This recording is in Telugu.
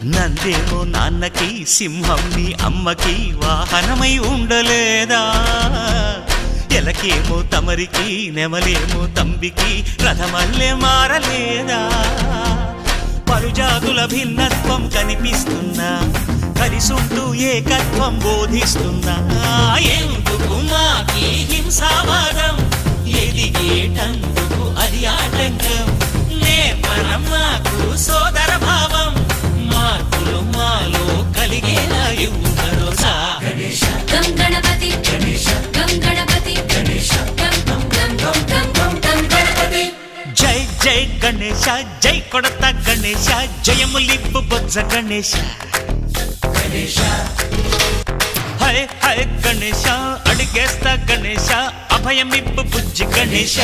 నందేమో నాన్నకి సింహం నీ అమ్మకి వాహనమై ఉండలేదా ఎలకేమో తమరికి నెమలేమో తంబికి రథమల్లే మారలేదా పలుజాతుల భిన్నత్వం కనిపిస్తున్నా కలిసుంటూ ఏకత్వం బోధిస్తున్నా ఎందుకు మాకి హింసావాదం ఎదిగేటందుకు అది ఆటంకం నేర్పరం మాకు సోదర భావం మార్పులు మాలో కలిగేలా ఇవ్వరు గణేశ గం గణపతి గణేశ గం గణపతి గణేశ గం గం గం గం గం గం గణపతి జై జై గణేశ జై కొడత గణేశ జయములిప్పు బొజ్జ గణేశ గణేశ హై హై గణేశ అడిగేస్తా గణేశ అభయమిప్పు బుజ్జి గణేశ